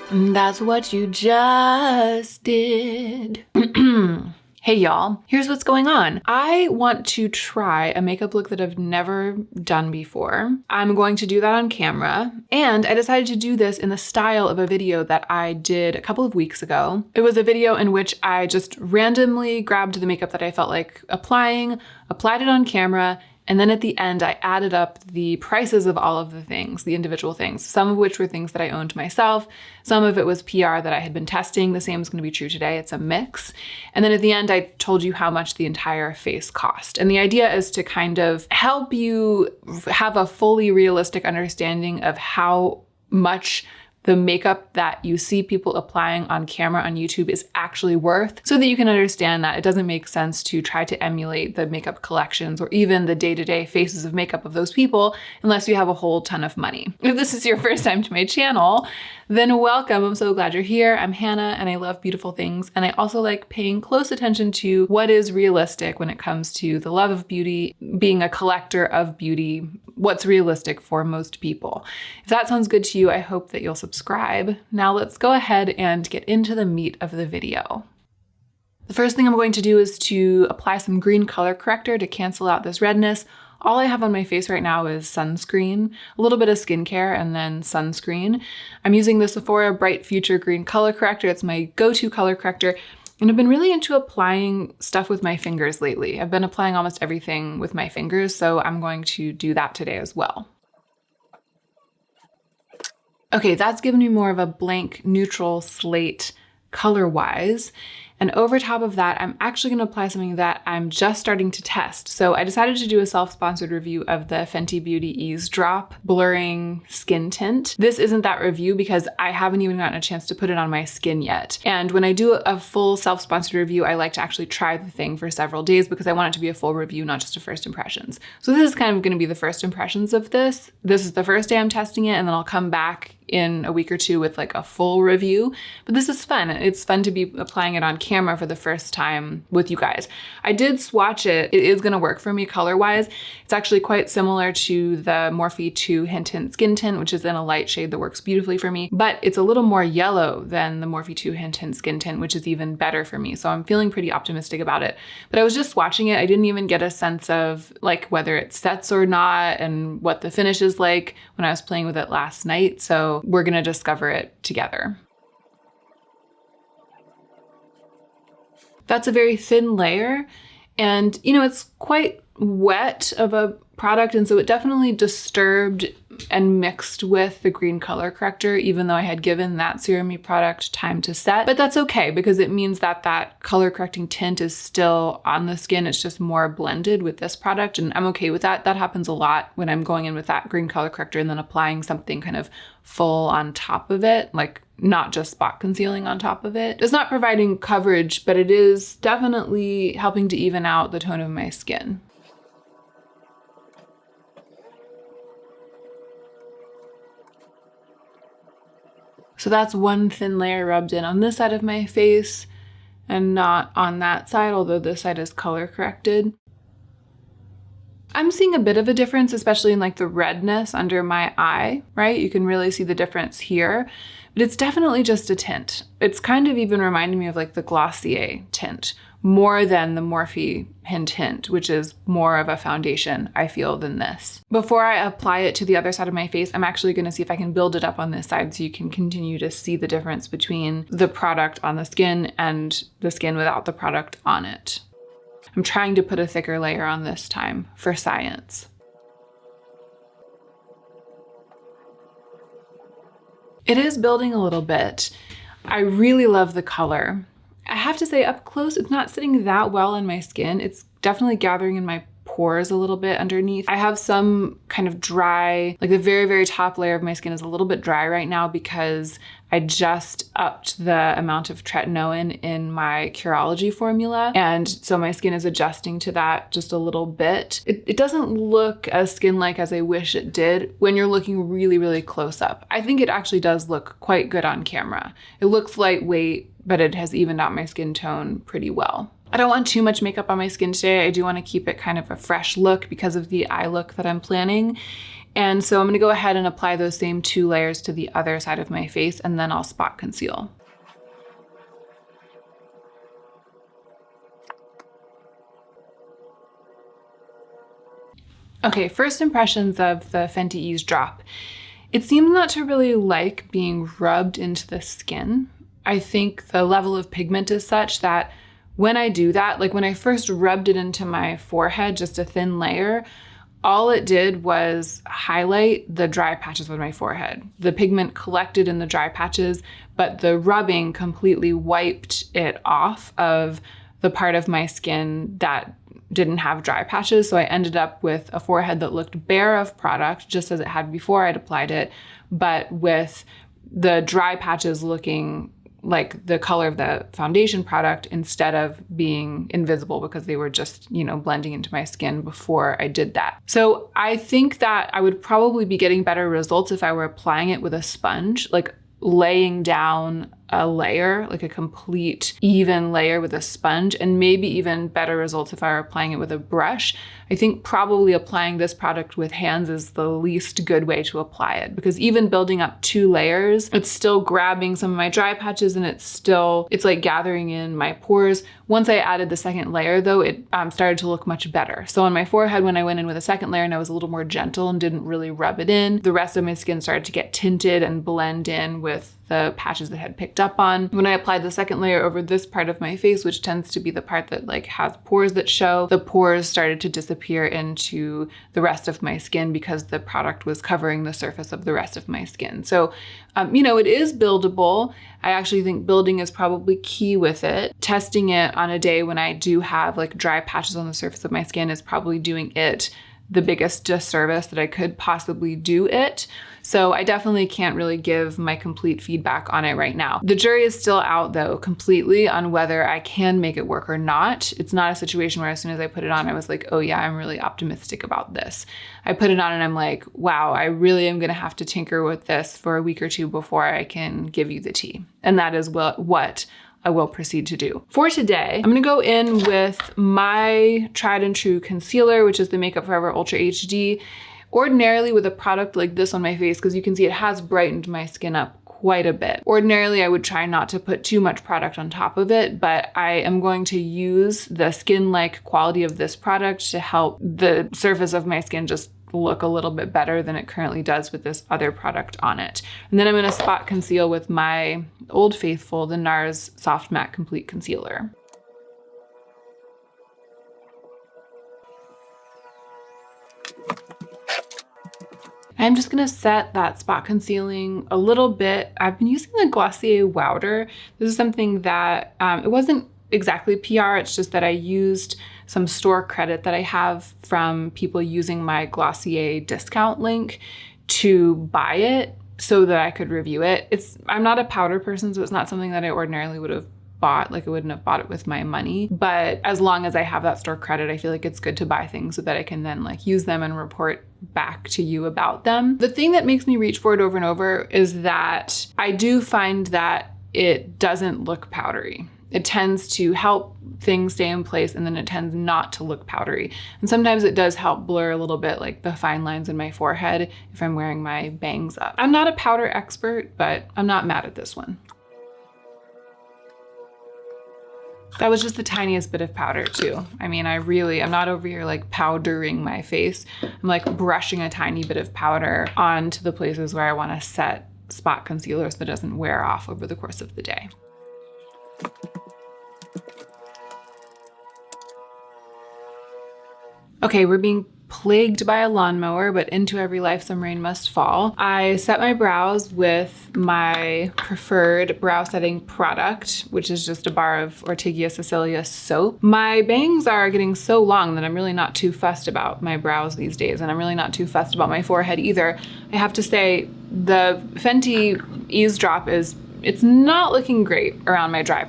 And that's what you just did. Hey y'all, here's what's going on. I want to try a makeup look that I've never done before. I'm going to do that on camera, and I decided to do this in the style of a video that I did a couple of weeks ago. It was a video in which I just randomly grabbed the makeup that I felt like applying, applied it on camera, and then at the end, I added up the prices of all of the things, the individual things, some of which were things that I owned myself. Some of it was PR that I had been testing. The same is going to be true today. It's a mix. And then at the end, I told you how much the entire face cost. And the idea is to kind of help you have a fully realistic understanding of how much the makeup that you see people applying on camera on YouTube is actually worth, so that you can understand that it doesn't make sense to try to emulate the makeup collections or even the day-to-day faces of makeup of those people unless you have a whole ton of money. If this is your first time to my channel, then welcome. I'm so glad you're here. I'm Hannah and I love beautiful things. And I also like paying close attention to what is realistic when it comes to the love of beauty, being a collector of beauty, what's realistic for most people. If that sounds good to you, I hope that you'll subscribe. Now let's go ahead and get into the meat of the video. The first thing I'm going to do is to apply some green color corrector to cancel out this redness. All I have on my face right now is sunscreen, a little bit of skincare, and then sunscreen. I'm using the Sephora Bright Future Green Color Corrector. It's my go-to color corrector. And I've been really into applying stuff with my fingers lately. I've been applying almost everything with my fingers, so I'm going to do that today as well. Okay, that's given me more of a blank, neutral slate color-wise. And over top of that, I'm actually going to apply something that I'm just starting to test. So I decided to do a self-sponsored review of the Fenty Beauty Ease Drop Blurring Skin Tint. This isn't that review because I haven't even gotten a chance to put it on my skin yet. And when I do a full self-sponsored review, I like to actually try the thing for several days because I want it to be a full review, not just a first impressions. So this is kind of going to be the first impressions of this. This is the first day I'm testing it, and then I'll come back in a week or two with like a full review. But this is fun. It's fun to be applying it on camera for the first time with you guys. I did swatch it. It is gonna work for me color-wise. It's actually quite similar to the Morphe 2 Hint Hint Skin Tint, which is in a light shade that works beautifully for me, but it's a little more yellow than the Morphe 2 Hint Hint Skin Tint, which is even better for me. So I'm feeling pretty optimistic about it. But I was just swatching it. I didn't even get a sense of like whether it sets or not and what the finish is like when I was playing with it last night. So we're gonna discover it together. That's a very thin layer, and you know, it's quite wet of a product, and so it definitely disturbed and mixed with the green color corrector, even though I had given that serum-y product time to set. But that's okay because it means that that color correcting tint is still on the skin. It's just more blended with this product, and I'm okay with that. That happens a lot when I'm going in with that green color corrector and then applying something kind of full on top of it, like not just spot concealing on top of it. It's not providing coverage, but it is definitely helping to even out the tone of my skin. So that's one thin layer rubbed in on this side of my face and not on that side, although this side is color corrected. I'm seeing a bit of a difference, especially in like the redness under my eye, right? You can really see the difference here, but it's definitely just a tint. It's kind of even reminding me of like the Glossier tint more than the Morphe Hint Hint, which is more of a foundation, I feel, than this. Before I apply it to the other side of my face, I'm actually gonna see if I can build it up on this side so you can continue to see the difference between the product on the skin and the skin without the product on it. I'm trying to put a thicker layer on this time for science. It is building a little bit. I really love the color. I have to say up close, it's not sitting that well on my skin. It's definitely gathering in my pores a little bit underneath. I have some kind of dry, like the very, very top layer of my skin is a little bit dry right now because I just upped the amount of tretinoin in my Curology formula. And so my skin is adjusting to that just a little bit. It doesn't look as skin-like as I wish it did when you're looking really, really close up. I think it actually does look quite good on camera. It looks lightweight, but it has evened out my skin tone pretty well. I don't want too much makeup on my skin today. I do want to keep it kind of a fresh look because of the eye look that I'm planning. And so I'm gonna go ahead and apply those same 2 layers to the other side of my face, and then I'll spot conceal. Okay, first impressions of the Fenty Ease Drop. It seems not to really like being rubbed into the skin. I think the level of pigment is such that when I do that, like when I first rubbed it into my forehead, just a thin layer, all it did was highlight the dry patches of my forehead. The pigment collected in the dry patches, but the rubbing completely wiped it off of the part of my skin that didn't have dry patches. So I ended up with a forehead that looked bare of product, just as it had before I'd applied it, but with the dry patches looking like the color of the foundation product instead of being invisible because they were just, blending into my skin before I did that. So I think that I would probably be getting better results if I were applying it with a sponge, like laying down a layer, like a complete even layer with a sponge, and maybe even better results if I were applying it with a brush. I think probably applying this product with hands is the least good way to apply it, because even building up 2 layers, it's still grabbing some of my dry patches and it's like gathering in my pores. Once I added the second layer though, it started to look much better. So on my forehead, when I went in with a second layer and I was a little more gentle and didn't really rub it in, the rest of my skin started to get tinted and blend in with the patches that had picked up on. When I applied the second layer over this part of my face, which tends to be the part that has pores that show, the pores started to disappear into the rest of my skin because the product was covering the surface of the rest of my skin. So, it is buildable. I actually think building is probably key with it. Testing it on a day when I do have dry patches on the surface of my skin is probably doing it the biggest disservice that I could possibly do it. So I definitely can't really give my complete feedback on it right now. The jury is still out though, completely on whether I can make it work or not. It's not a situation where as soon as I put it on, I was like, oh yeah, I'm really optimistic about this. I put it on and I'm like, wow, I really am gonna have to tinker with this for a week or 2 before I can give you the tea. And that is what I will proceed to do. For today, I'm gonna go in with my tried and true concealer, which is the Makeup Forever Ultra HD. Ordinarily with a product like this on my face, because you can see it has brightened my skin up quite a bit. Ordinarily, I would try not to put too much product on top of it, but I am going to use the skin-like quality of this product to help the surface of my skin just look a little bit better than it currently does with this other product on it. And then I'm gonna spot conceal with my Old Faithful, the NARS Soft Matte Complete Concealer. I'm just gonna set that spot concealing a little bit. I've been using the Glossier Wowder. This is something that, it wasn't exactly PR, it's just that I used some store credit that I have from people using my Glossier discount link to buy it so that I could review it. I'm not a powder person, so it's not something that I ordinarily would have bought, I wouldn't have bought it with my money. But as long as I have that store credit, I feel like it's good to buy things so that I can then use them and report back to you about them. The thing that makes me reach for it over and over is that I do find that it doesn't look powdery. It tends to help things stay in place, and then it tends not to look powdery. And sometimes it does help blur a little bit the fine lines in my forehead if I'm wearing my bangs up. I'm not a powder expert, but I'm not mad at this one. That was just the tiniest bit of powder too. I mean, I'm not over here powdering my face. I'm brushing a tiny bit of powder onto the places where I want to set spot concealer so it doesn't wear off over the course of the day. Okay, we're being plagued by a lawnmower, but into every life some rain must fall. I set my brows with my preferred brow setting product, which is just a bar of Ortigia Sicilia soap. My bangs are getting so long that I'm really not too fussed about my brows these days, and I'm really not too fussed about my forehead either. I have to say, the Fenty Ease Drop it's not looking great around my dry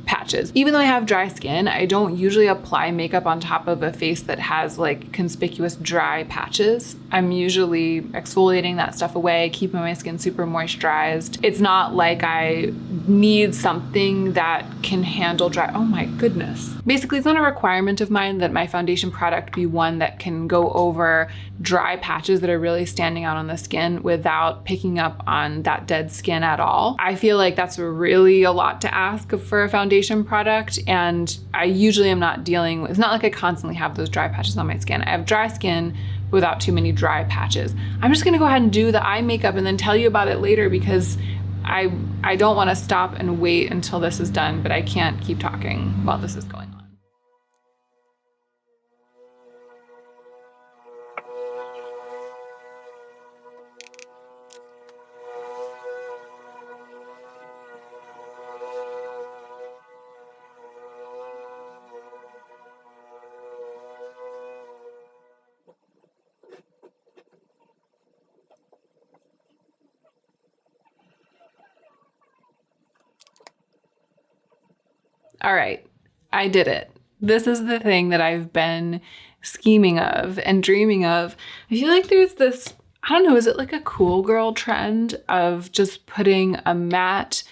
patches. Even though I have dry skin, I don't usually apply makeup on top of a face that has like conspicuous dry patches. I'm usually exfoliating that stuff away, keeping my skin super moisturized. It's not like I need something that can handle dry. Oh my goodness. Basically, it's not a requirement of mine that my foundation product be one that can go over dry patches that are really standing out on the skin without picking up on that dead skin at all. I feel like that's really a lot to ask for a foundation product, and I usually am not dealing with, it's not like I constantly have those dry patches on my skin. I have dry skin without too many dry patches. I'm just gonna go ahead and do the eye makeup and then tell you about it later, because I don't wanna stop and wait until this is done, but I can't keep talking while this is going on. All right, I did it. This is the thing that I've been scheming of and dreaming of. I feel like there's this, I don't know, is it like a cool girl trend of just putting a matte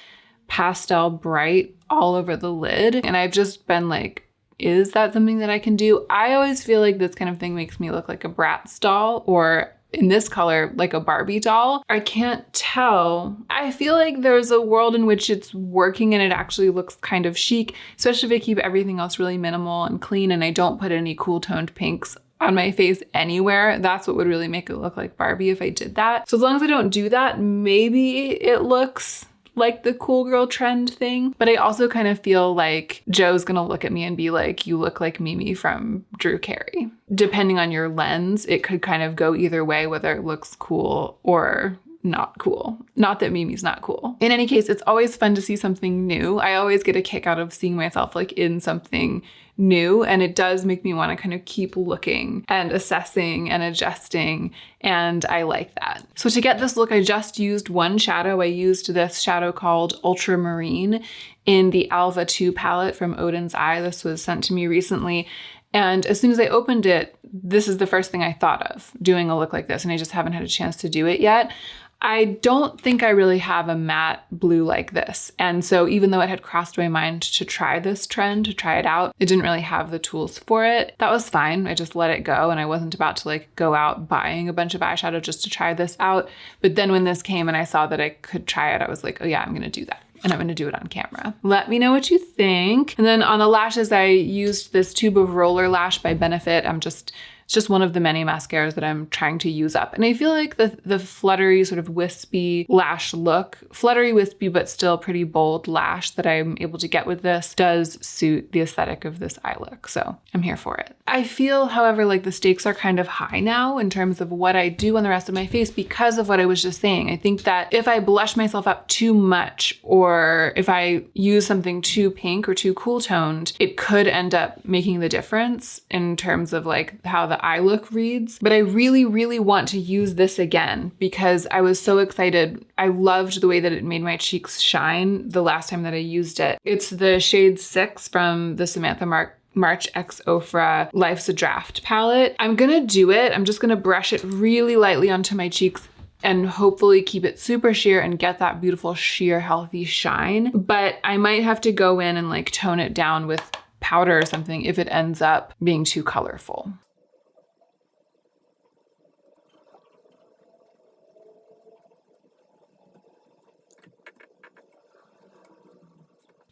pastel bright all over the lid? And I've just been like, is that something that I can do? I always feel like this kind of thing makes me look like a Bratz doll, or in this color, like a Barbie doll. I can't tell. I feel like there's a world in which it's working and it actually looks kind of chic, especially if I keep everything else really minimal and clean and I don't put any cool toned pinks on my face anywhere. That's what would really make it look like Barbie if I did that. So as long as I don't do that, maybe it looks like the cool girl trend thing. But I also kind of feel like Joe's gonna look at me and be like, you look like Mimi from Drew Carey. Depending on your lens, it could kind of go either way, whether it looks cool or not cool. Not that Mimi's not cool. In any case, it's always fun to see something new. I always get a kick out of seeing myself like in something new, and it does make me want to kind of keep looking and assessing and adjusting, and I like that. So to get this look, I just used one shadow. I used this shadow called Ultramarine in the Alva 2 palette from Odin's Eye. This was sent to me recently, and as soon as I opened it, this is the first thing I thought of, doing a look like this, and I just haven't had a chance to do it yet. I don't think I really have a matte blue like this. And so even though it had crossed my mind to try this trend, to try it out, it didn't really have the tools for it. That was fine. I just let it go, and I wasn't about to like go out buying a bunch of eyeshadow just to try this out. But then when this came and I saw that I could try it, I was like, oh yeah, I'm gonna do that. And I'm gonna do it on camera. Let me know what you think. And then on the lashes, I used this tube of Roller Lash by Benefit. It's just one of the many mascaras that I'm trying to use up. And I feel like the fluttery, sort of wispy lash look, fluttery, wispy, but still pretty bold lash that I'm able to get with this does suit the aesthetic of this eye look. So I'm here for it. I feel, however, like the stakes are kind of high now in terms of what I do on the rest of my face because of what I was just saying. I think that if I blush myself up too much, or if I use something too pink or too cool toned, it could end up making the difference in terms of like how the eye look reads. But I really, really want to use this again because I was so excited. I loved the way that it made my cheeks shine the last time that I used it. It's the shade 6 from the Samantha March X Ofra Life's a Draft palette. I'm gonna do it. I'm just gonna brush it really lightly onto my cheeks and hopefully keep it super sheer and get that beautiful sheer healthy shine. But I might have to go in and like tone it down with powder or something if it ends up being too colorful.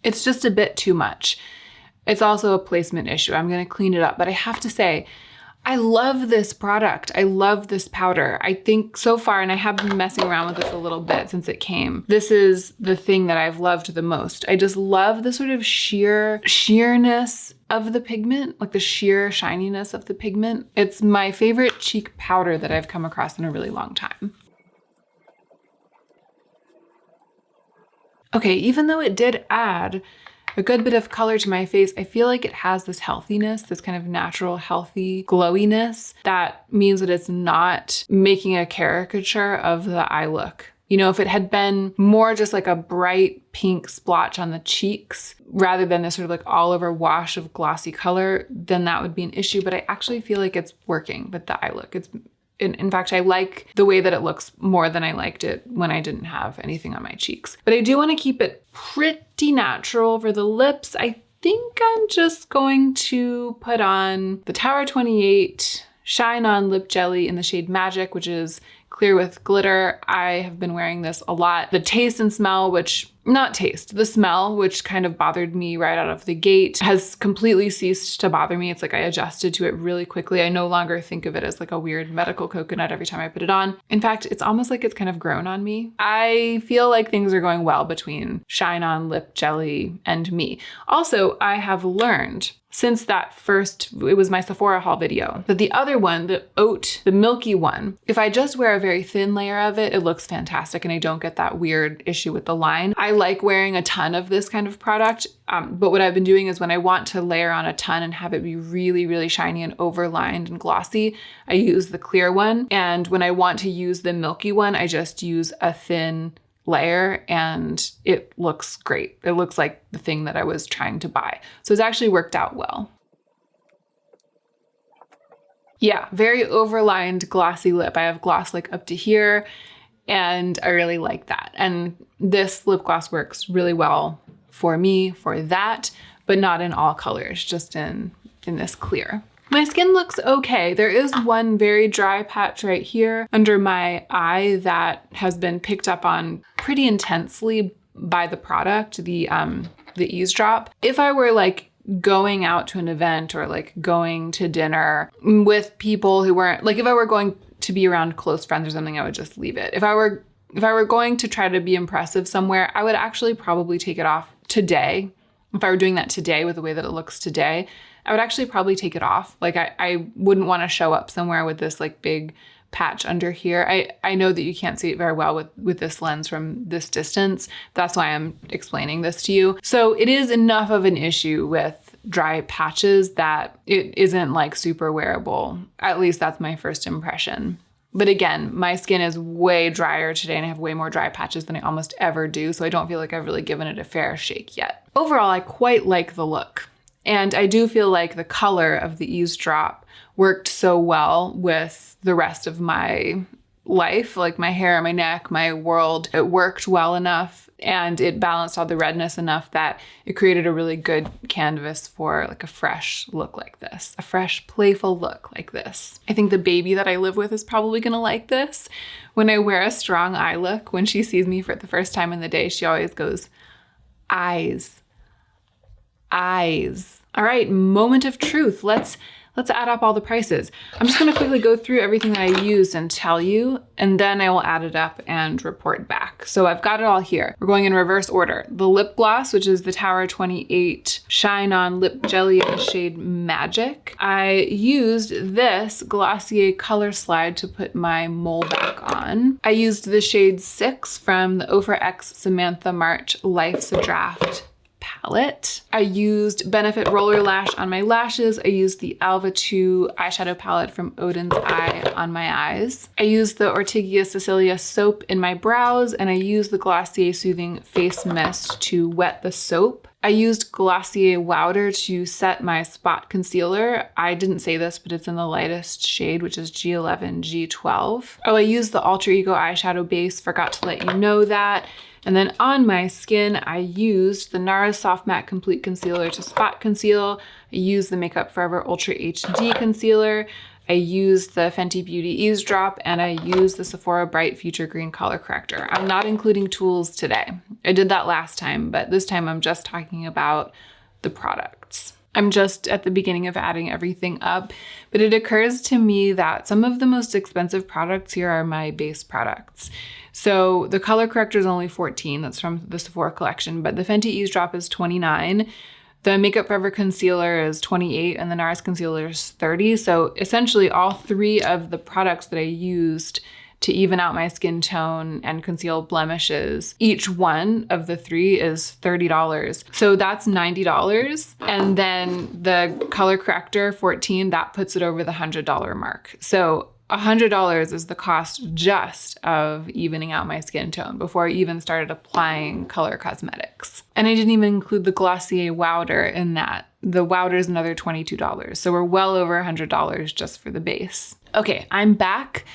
It's just a bit too much. It's also a placement issue. I'm gonna clean it up, but I have to say, I love this product. I love this powder. I think so far, and I have been messing around with this a little bit since it came, this is the thing that I've loved the most. I just love the sort of sheerness of the pigment, like the sheer shininess of the pigment. It's my favorite cheek powder that I've come across in a really long time. Okay, even though it did add a good bit of color to my face, I feel like it has this healthiness, this kind of natural, healthy glowiness that means that it's not making a caricature of the eye look You know, if it had been more just like a bright pink splotch on the cheeks rather than this sort of like all over wash of glossy color, then that would be an issue. But I actually feel like it's working with the eye look. In fact, I like the way that it looks more than I liked it when I didn't have anything on my cheeks. But I do want to keep it pretty natural for the lips. I think I'm just going to put on the Tower 28 Shine On Lip Jelly in the shade Magic, which is clear with glitter. I have been wearing this a lot. The taste and smell, the smell, which kind of bothered me right out of the gate, has completely ceased to bother me. It's like I adjusted to it really quickly. I no longer think of it as like a weird medical coconut every time I put it on. In fact, it's almost like it's kind of grown on me. I feel like things are going well between Shine On Lip Jelly and me. Also, I have learned since that it was my Sephora haul video, that the other one, the milky one, if I just wear a very thin layer of it, it looks fantastic and I don't get that weird issue with the line. I like wearing a ton of this kind of product, but what I've been doing is when I want to layer on a ton and have it be really, really shiny and overlined and glossy, I use the clear one. And when I want to use the milky one, I just use a thin layer and it looks great. It looks like the thing that I was trying to buy. So it's actually worked out well. Yeah, very overlined glossy lip. I have gloss like up to here and I really like that. And this lip gloss works really well for me for that, but not in all colors, just in this clear. My skin looks okay. There is one very dry patch right here under my eye that has been picked up on pretty intensely by the product, the Eavesdrop. If I were like going out to an event or like going to dinner with people who weren't, like if I were going to be around close friends or something, I would just leave it. If I were going to try to be impressive somewhere, I would actually probably take it off today. If I were doing that today with the way that it looks today, I would actually probably take it off. Like I wouldn't want to show up somewhere with this like big patch under here. I know that you can't see it very well with this lens from this distance. That's why I'm explaining this to you. So it is enough of an issue with dry patches that it isn't like super wearable. At least that's my first impression. But again, my skin is way drier today and I have way more dry patches than I almost ever do. So I don't feel like I've really given it a fair shake yet. Overall, I quite like the look. And I do feel like the color of the Eavesdrop worked so well with the rest of my life, like my hair, my neck, my world. It worked well enough and it balanced all the redness enough that it created a really good canvas for like a fresh look like this, a fresh, playful look like this. I think the baby that I live with is probably gonna like this. When I wear a strong eye look, when she sees me for the first time in the day, she always goes, eyes. Eyes. All right, moment of truth. Let's add up all the prices. I'm just gonna quickly go through everything that I used and tell you, and then I will add it up and report back. So I've got it all here. We're going in reverse order. The lip gloss, which is the Tower 28 Shine On Lip Jelly in the shade Magic. I used this Glossier Colorslide to put my mole back on. I used the shade 6 from the Ofra X Samantha March Life's a Draft palette. I used Benefit Roller Lash on my lashes. I used the Alva 2 eyeshadow palette from Odin's Eye on my eyes. I used the Ortigia Cecilia soap in my brows, and I used the Glossier Soothing Face Mist to wet the soap. I used Glossier Wowder to set my spot concealer. I didn't say this, but it's in the lightest shade, which is G11, G12. Oh, I used the Alter Ego eyeshadow base, forgot to let you know that. And then on my skin, I used the NARS Soft Matte Complete Concealer to spot conceal. I used the Makeup Forever Ultra HD Concealer. I used the Fenty Beauty Eavesdrop, and I used the Sephora Bright Future Green Color Corrector. I'm not including tools today. I did that last time, but this time I'm just talking about the products. I'm just at the beginning of adding everything up, but it occurs to me that some of the most expensive products here are my base products. So the color corrector is only $14, that's from the Sephora collection, but the Fenty Eavesdrop is $29. The Makeup Forever concealer is $28 and the NARS concealer is $30. So essentially all three of the products that I used to even out my skin tone and conceal blemishes, each one of the three is $30. So that's $90. And then the color corrector, $14, that puts it over the $100 mark. So $100 is the cost just of evening out my skin tone before I even started applying color cosmetics. And I didn't even include the Glossier Wowder in that. The Wowder is another $22. So we're well over $100 just for the base. Okay, I'm back.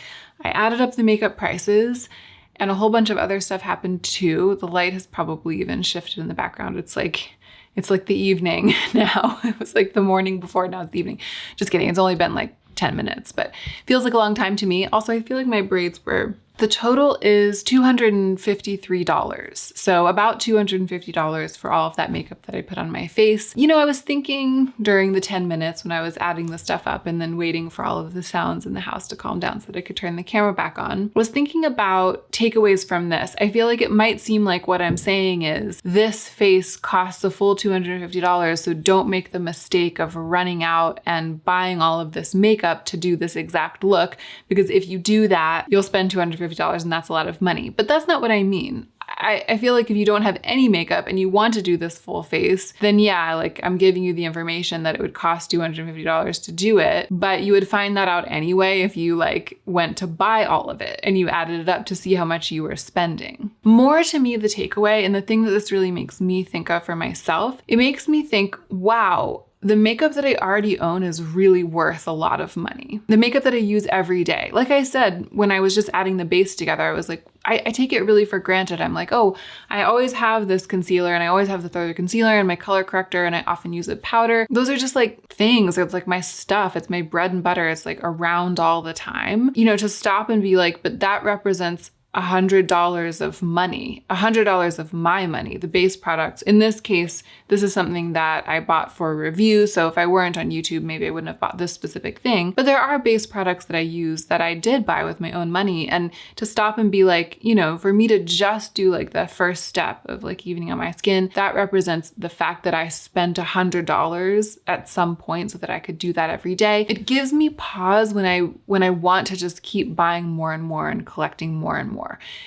I added up the makeup prices and a whole bunch of other stuff happened too. The light has probably even shifted in the background. It's like the evening now. It was like the morning before, now it's the evening. Just kidding. It's only been like 10 minutes, but feels like a long time to me. Also, I feel like my braids were, the total is $253. So about $250 for all of that makeup that I put on my face. You know, I was thinking during the 10 minutes when I was adding the stuff up and then waiting for all of the sounds in the house to calm down so that I could turn the camera back on, was thinking about takeaways from this. I feel like it might seem like what I'm saying is this face costs a full $250, so don't make the mistake of running out and buying all of this makeup to do this exact look, because if you do that, you'll spend $250 and that's a lot of money. But that's not what I mean. I feel like if you don't have any makeup and you want to do this full face, then yeah, like I'm giving you the information that it would cost $250 to do it, but you would find that out anyway if you like went to buy all of it and you added it up to see how much you were spending. More to me, the takeaway and the thing that this really makes me think of for myself, it makes me think, wow, the makeup that I already own is really worth a lot of money. The makeup that I use every day. Like I said, when I was just adding the base together, I was like, I take it really for granted. I'm like, oh, I always have this concealer and I always have the third concealer and my color corrector and I often use a powder. Those are just like things. It's like my stuff. It's my bread and butter. It's like around all the time. You know, to stop and be like, but that represents $100 of money, $100 of my money, the base products. In this case, this is something that I bought for review. So if I weren't on YouTube, maybe I wouldn't have bought this specific thing. But there are base products that I use that I did buy with my own money. And to stop and be like, you know, for me to just do like the first step of like evening on my skin, that represents the fact that I spent $100 at some point so that I could do that every day. It gives me pause when I want to just keep buying more and more and collecting more and more.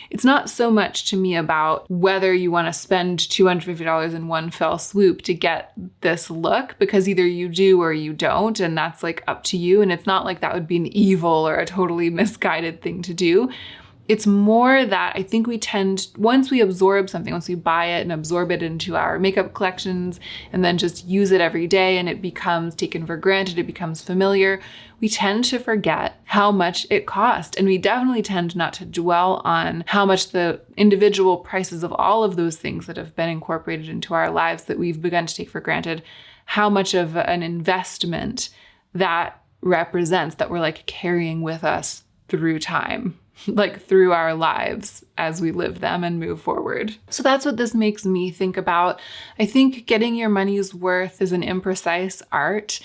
It's not so much to me about whether you want to spend $250 in one fell swoop to get this look, because either you do or you don't, and that's like up to you. And it's not like that would be an evil or a totally misguided thing to do. It's more that I think we tend, once we absorb something, once we buy it and absorb it into our makeup collections and then just use it every day and it becomes taken for granted, it becomes familiar, we tend to forget how much it cost. And we definitely tend not to dwell on how much the individual prices of all of those things that have been incorporated into our lives that we've begun to take for granted, how much of an investment that represents that we're like carrying with us through time. Like through our lives as we live them and move forward. So that's what this makes me think about. I think getting your money's worth is an imprecise art.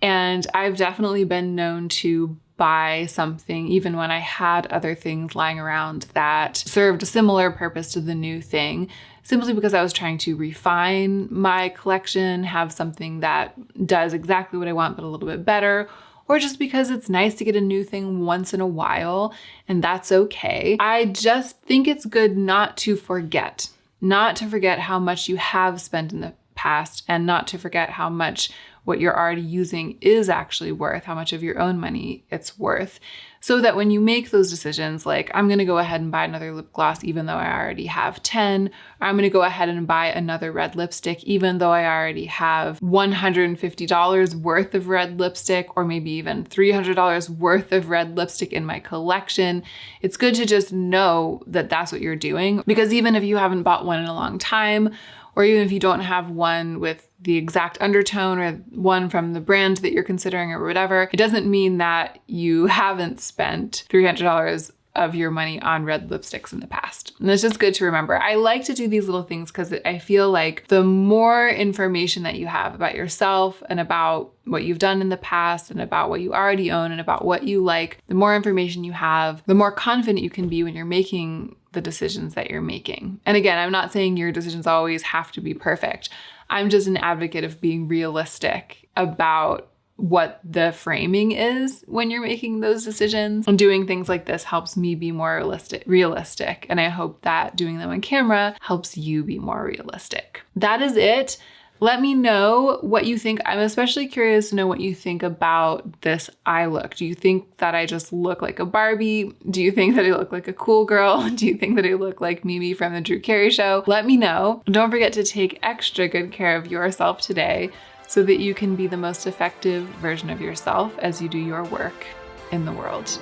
And I've definitely been known to buy something even when I had other things lying around that served a similar purpose to the new thing, simply because I was trying to refine my collection, have something that does exactly what I want, but a little bit better, or just because it's nice to get a new thing once in a while, and that's okay. I just think it's good not to forget how much you have spent in the past, and not to forget how much what you're already using is actually worth, how much of your own money it's worth. So that when you make those decisions, like I'm gonna go ahead and buy another lip gloss even though I already have 10, or I'm gonna go ahead and buy another red lipstick even though I already have $150 worth of red lipstick, or maybe even $300 worth of red lipstick in my collection. It's good to just know that that's what you're doing, because even if you haven't bought one in a long time, or even if you don't have one with the exact undertone or one from the brand that you're considering or whatever, it doesn't mean that you haven't spent $300 of your money on red lipsticks in the past. And it's just good to remember. I like to do these little things because I feel like the more information that you have about yourself and about what you've done in the past and about what you already own and about what you like, the more information you have, the more confident you can be when you're making the decisions that you're making. And again, I'm not saying your decisions always have to be perfect. I'm just an advocate of being realistic about what the framing is when you're making those decisions. And doing things like this helps me be more realistic. And I hope that doing them on camera helps you be more realistic. That is it. Let me know what you think. I'm especially curious to know what you think about this eye look. Do you think that I just look like a Barbie? Do you think that I look like a cool girl? Do you think that I look like Mimi from the Drew Carey Show? Let me know. Don't forget to take extra good care of yourself today so that you can be the most effective version of yourself as you do your work in the world.